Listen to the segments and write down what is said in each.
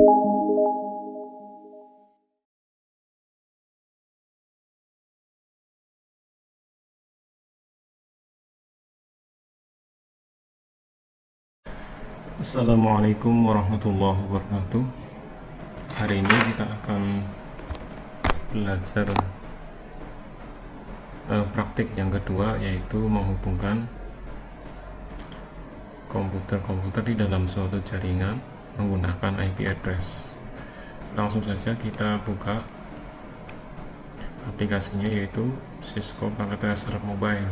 Assalamualaikum warahmatullahi wabarakatuh. Hari ini kita akan belajar praktik yang kedua, yaitu menghubungkan komputer-komputer di dalam suatu jaringan menggunakan IP address. Langsung saja kita buka aplikasinya, yaitu Cisco Packet Tracer Mobile.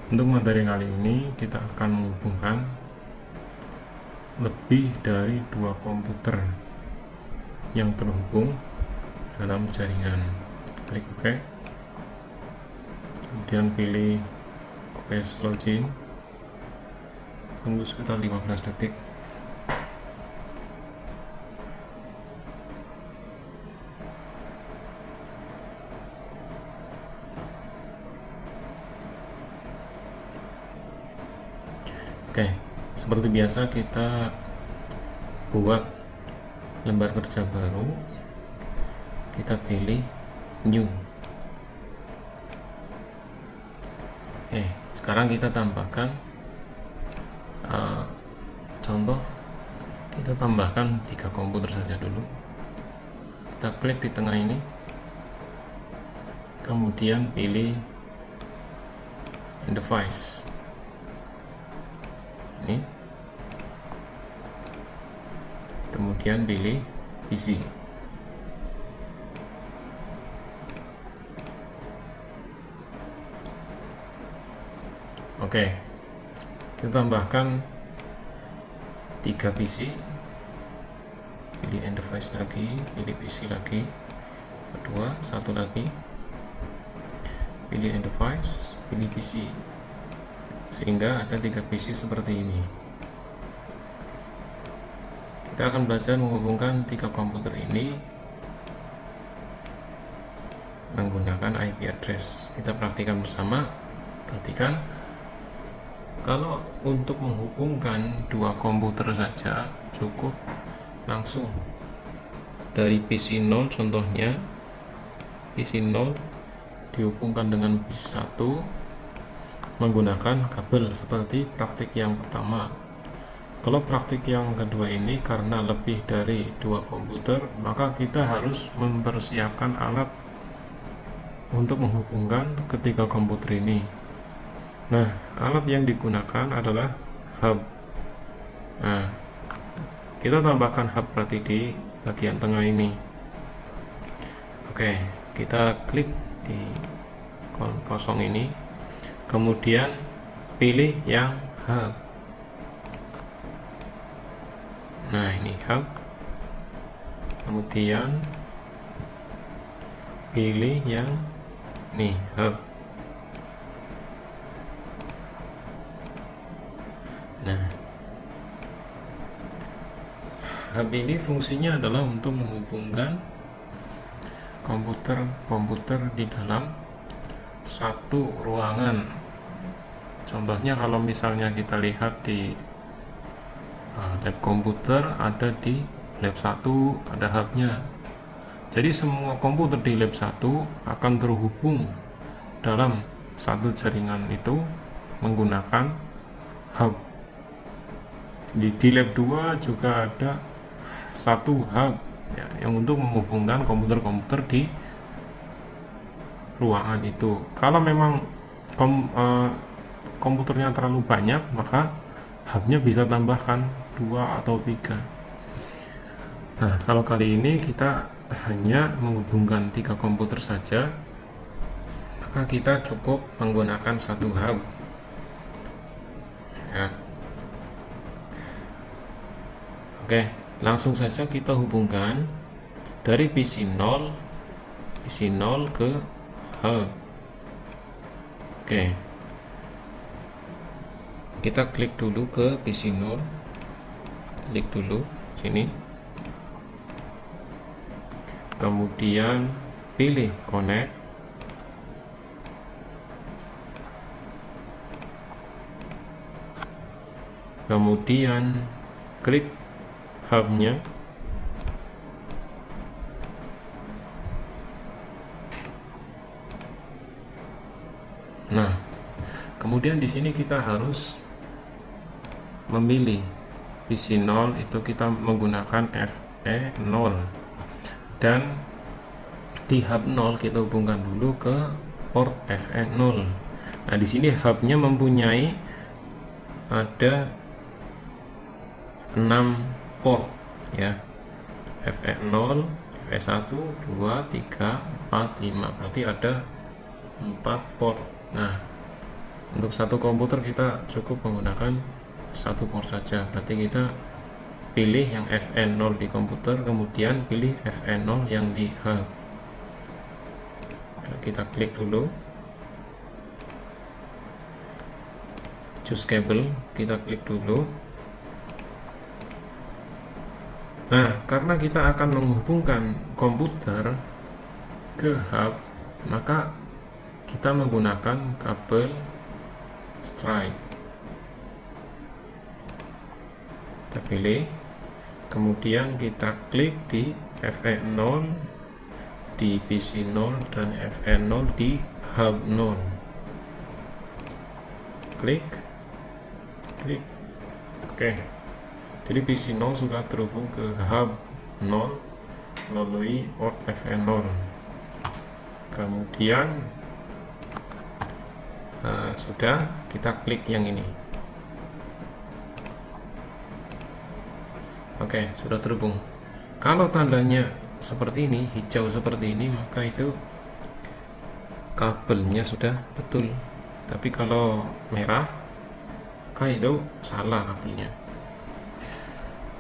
Untuk materi kali ini kita akan menghubungkan lebih dari 2 komputer yang terhubung dalam jaringan. Klik OK, kemudian pilih Request Login, tunggu sekitar 15 detik. Oke, seperti biasa kita buat lembar kerja baru, kita pilih New. Oke, sekarang kita tambahkan contoh, kita tambahkan 3 komputer saja dulu. Kita klik di tengah ini, kemudian pilih Device. Ini, kemudian pilih PC. Oke, kita tambahkan 3 PC, pilih Device lagi, pilih PC lagi, kedua, satu lagi, pilih Device, pilih PC, sehingga ada 3 PC seperti ini. Kita akan belajar menghubungkan 3 komputer ini menggunakan IP address. Kita praktikkan bersama. Perhatikan, kalau untuk menghubungkan 2 komputer saja cukup langsung dari PC 0, contohnya PC 0 dihubungkan dengan PC 1 menggunakan kabel seperti praktik yang pertama. Kalau praktik yang kedua ini, karena lebih dari 2 komputer, maka kita harus mempersiapkan alat untuk menghubungkan ketiga komputer ini. Nah, alat yang digunakan adalah hub. Nah, kita tambahkan hub berarti di bagian tengah ini. Oke, kita klik di kosong ini, kemudian pilih yang hub. Nah, ini hub, kemudian pilih yang nih hub. Nah, hub ini fungsinya adalah untuk menghubungkan komputer-komputer di dalam satu ruangan. Contohnya kalau misalnya kita lihat di lab komputer, ada di lab 1 ada hubnya. Jadi semua komputer di lab 1 akan terhubung dalam satu jaringan itu menggunakan hub. Di lab 2 juga ada satu hub ya, yang untuk menghubungkan komputer-komputer di ruangan itu. Kalau memang komputernya terlalu banyak, maka hubnya bisa tambahkan 2 atau 3. Nah, kalau kali ini kita hanya menghubungkan 3 komputer saja, maka kita cukup menggunakan satu hub ya. Oke, langsung saja kita hubungkan dari PC 0 ke hub. Oke, kita klik dulu ke PC 0, klik dulu sini, kemudian pilih connect, kemudian klik hubnya. Nah, kemudian di sini kita harus memilih PC 0, itu kita menggunakan FE0, dan di hub 0 kita hubungkan dulu ke port FE0. Nah, di sini hubnya mempunyai ada 6 port ya, FE0, FE1, 2, 3, 4, 5, berarti ada 4 port. Nah, untuk satu komputer kita cukup menggunakan satu port saja, berarti kita pilih yang FE0 di komputer, kemudian pilih FE0 yang di hub. Nah, kita klik dulu, choose cable, kita klik dulu. Nah, karena kita akan menghubungkan komputer ke hub, maka kita menggunakan kabel strike. Kita pilih, kemudian kita klik di FE0 di PC 0 dan FE0 di hub 0. Klik. Oke. Jadi PC 0 sudah terhubung ke hub 0 melalui port FE0. Kemudian sudah, kita klik yang ini. Oke, sudah terhubung. Kalau tandanya seperti ini, hijau seperti ini, maka itu kabelnya sudah betul. Tapi kalau merah, maka itu salah kabelnya.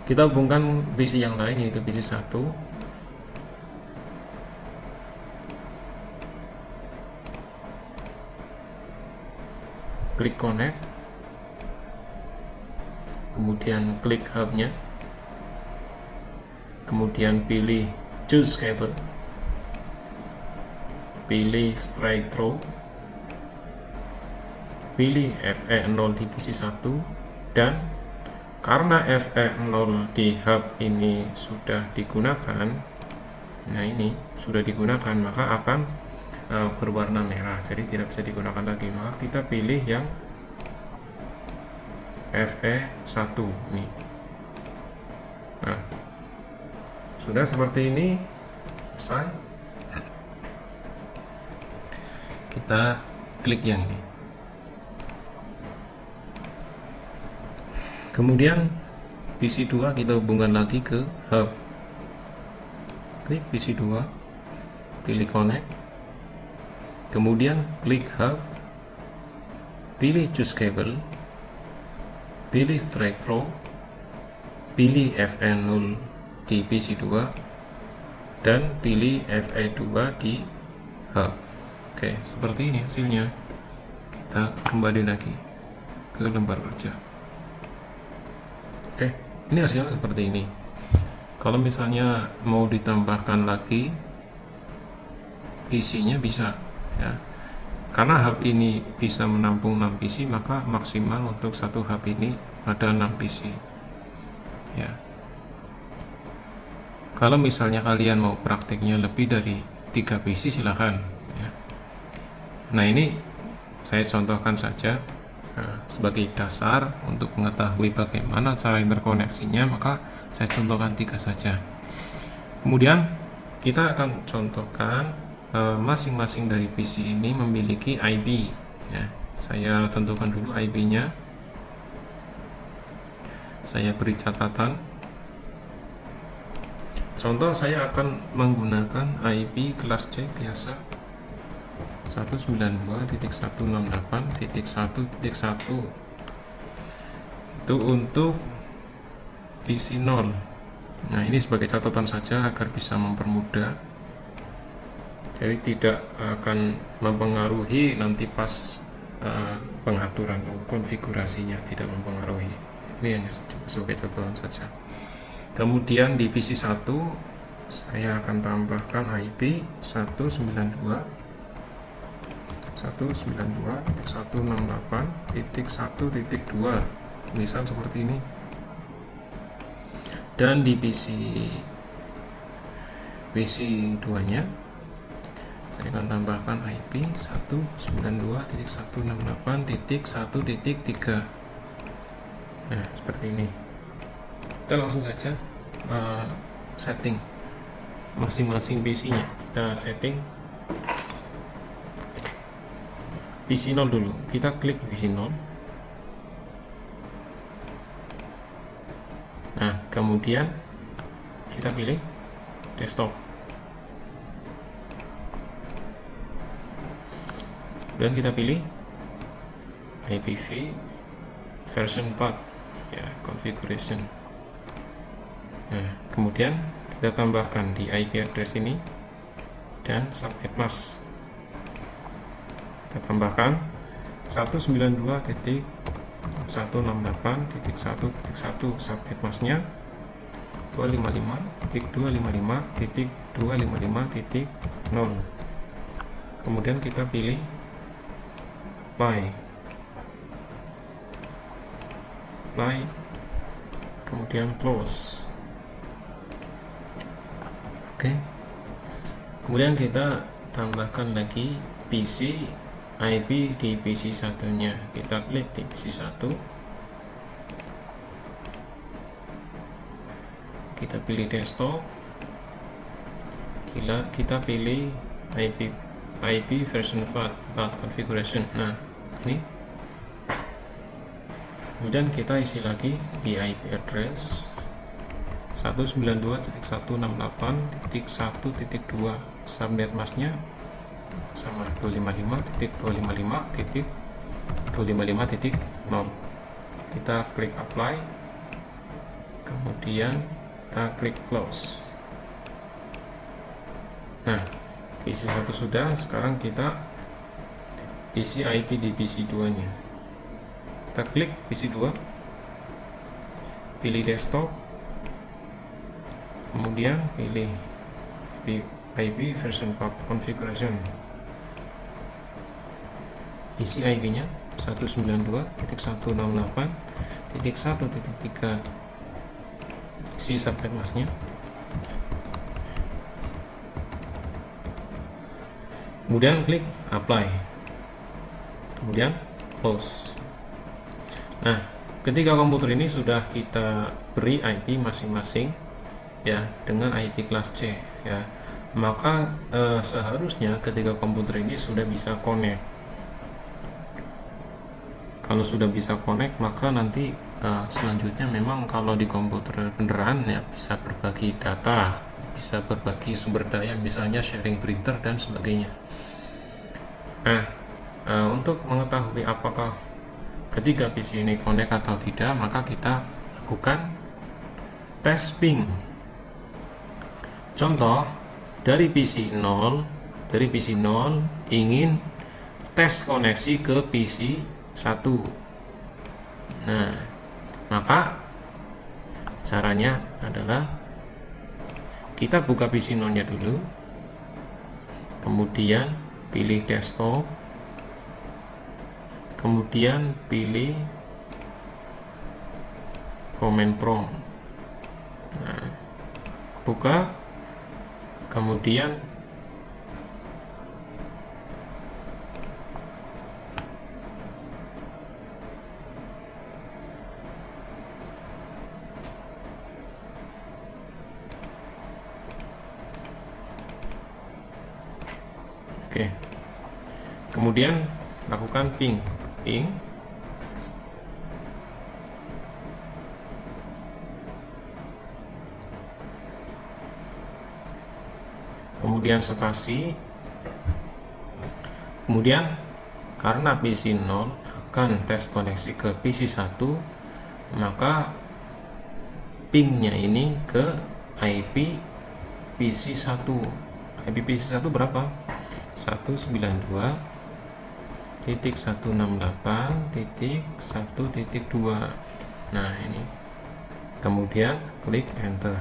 Kita hubungkan PC yang lain, yaitu PC 1. Klik connect, kemudian klik hubnya, kemudian pilih choose cable, pilih straight through, pilih FE0 di PC 1, dan karena FE0 di hub ini sudah digunakan, nah ini sudah digunakan, maka akan berwarna merah, jadi tidak bisa digunakan lagi. Maka kita pilih yang FE1 ini. Nah, sudah seperti ini, selesai. Kita klik yang ini. Kemudian PC 2 kita hubungkan lagi ke hub. Klik PC 2, pilih connect, kemudian klik hub, pilih choose cable, pilih straight through, pilih FE0 di PC 2, dan pilih FE2 di hub. Oke, seperti ini hasilnya. Kita kembali lagi ke lembar kerja. Oke, ini hasilnya seperti ini. Kalau misalnya mau ditambahkan lagi PC-nya bisa ya, karena hub ini bisa menampung 6 PC, maka maksimal untuk satu hub ini ada 6 PC ya. Kalau misalnya kalian mau praktiknya lebih dari 3 PC, silahkan ya. Nah, ini saya contohkan saja sebagai dasar untuk mengetahui bagaimana cara interkoneksinya, maka saya contohkan 3 saja. Kemudian kita akan contohkan masing-masing dari PC ini memiliki IP ya. Saya tentukan dulu IP-nya, saya beri catatan. Contoh, saya akan menggunakan IP kelas C biasa 192.168.1.1 itu untuk PC 0. Nah, ini sebagai catatan saja agar bisa mempermudah, jadi tidak akan mempengaruhi nanti pas pengaturan konfigurasinya, tidak mempengaruhi. Ini hanya sebagai catatan saja. Kemudian di PC 1 saya akan tambahkan IP 192.168.1.2. misal seperti ini. Dan di PC 2 nya saya akan tambahkan IP 192.168.1.3. nah seperti ini. Kita langsung saja setting masing-masing PC nya. Kita setting PC 0 dulu, kita klik PC 0. Nah kemudian kita pilih desktop dan kita pilih IPv version 4 ya, configuration. Nah kemudian kita tambahkan di IP address ini dan subnet mask. Kita tambahkan 192.168.1.1 subnet masknya 255.255.255.0. kemudian kita pilih apply, kemudian close. Oke. Kemudian kita tambahkan lagi PC IP di PC 1 nya. Kita klik di PC 1, kita pilih desktop, kita pilih IP version 4 configuration. Nah ini kemudian kita isi lagi di IP address 192.168.1.2, subnet masknya sama 255.255.255.0. kita klik apply, kemudian kita klik close. Nah PC 1 sudah, sekarang kita isi IP di PC 2 nya. Kita klik PC 2, pilih desktop, kemudian pilih IP version 4 configuration, isi IP nya 192.168.1.3, isi subnet masknya, kemudian klik apply, kemudian close. Nah ketika komputer ini sudah kita beri IP masing-masing ya dengan IP kelas C ya, maka seharusnya ketika komputer ini sudah bisa connect. Kalau sudah bisa connect, maka nanti selanjutnya memang kalau di komputer beneran ya bisa berbagi data, bisa berbagi sumber daya, misalnya sharing printer dan sebagainya. Nah untuk mengetahui apakah ketika PC ini connect atau tidak, maka kita lakukan tes ping. Contoh dari PC 0 ingin tes koneksi ke PC 1. Nah maka caranya adalah kita buka PC 0 nya dulu, kemudian pilih desktop, kemudian pilih command prompt. Nah, buka, kemudian kemudian lakukan ping, kemudian spasi, kemudian karena PC 0 akan tes koneksi ke PC 1, maka pingnya ini ke IP PC 1. IP PC 1 berapa? 192.168.1.2. Nah ini, kemudian klik enter.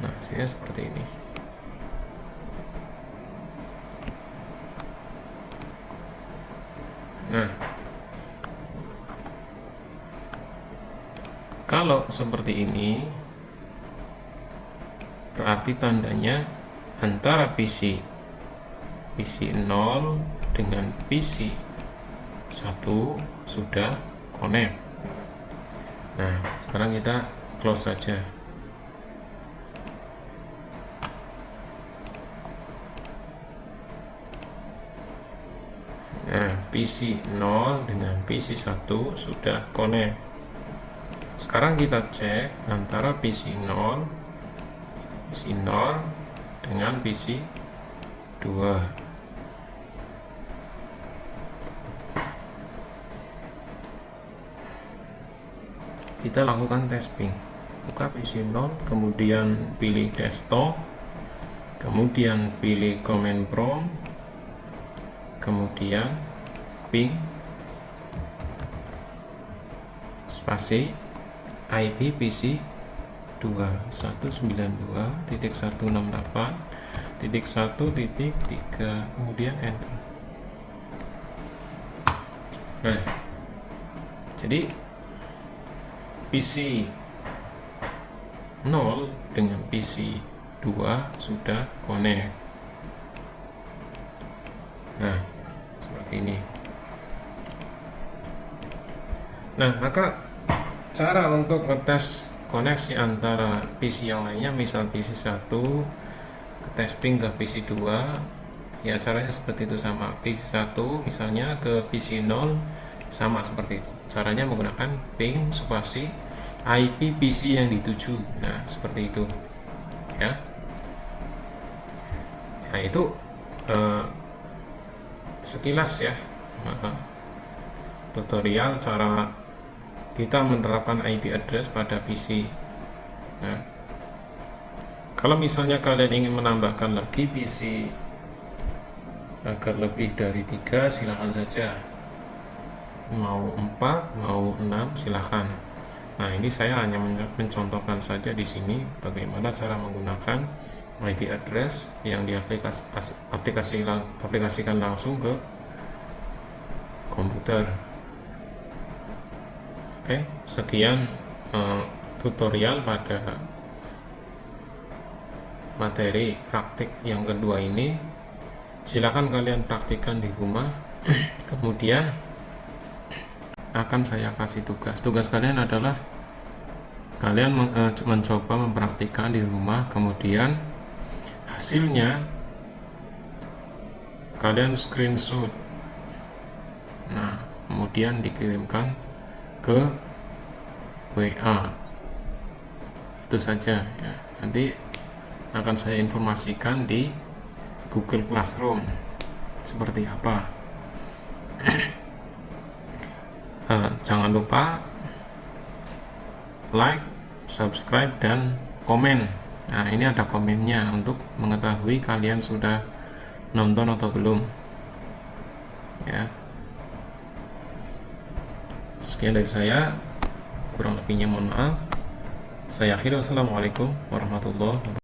Nah hasilnya seperti ini. Nah Kalau seperti ini berarti tandanya antara PC 0 dengan PC 1 sudah connect. Nah, sekarang kita close saja. Nah, PC 0 dengan PC 1 sudah connect. Sekarang kita cek antara PC 0 dengan PC 2. Kita lakukan testing. Buka PC 0, kemudian pilih desktop, kemudian pilih command prompt, kemudian ping spasi IP PC 2.192.168.1.3, kemudian enter. Nah, jadi PC 0 dengan PC 2 sudah connect. Nah, seperti ini. Nah, maka cara untuk ngetes koneksi antara PC yang lainnya, misal PC 1 ke testing ke PC 2, ya caranya seperti itu sama. PC 1 misalnya ke PC 0 sama seperti itu. Caranya menggunakan ping spasi IP PC yang dituju. Nah, seperti itu ya. Nah, itu sekilas ya tutorial cara kita menerapkan IP address pada PC. Nah, kalau misalnya kalian ingin menambahkan lagi PC agar lebih dari 3, silahkan saja. Mau 4, mau 6, silahkan. Nah, ini saya hanya mencontohkan saja di sini bagaimana cara menggunakan IP address yang diaplikasikan langsung ke komputer. Oke, sekian tutorial pada materi praktik yang kedua ini. Silakan kalian praktikkan di rumah. Kemudian akan saya kasih tugas kalian adalah kalian mencoba mempraktikkan di rumah, kemudian hasilnya kalian screenshot, nah kemudian dikirimkan ke WA. Itu saja ya. Nanti akan saya informasikan di Google Classroom seperti apa. Jangan lupa like, subscribe, dan komen. Nah, ini ada komennya untuk mengetahui kalian sudah nonton atau belum ya. Sekian dari saya, kurang lebihnya mohon maaf. Saya akhiri. Wassalamualaikum warahmatullahi wabarakatuh.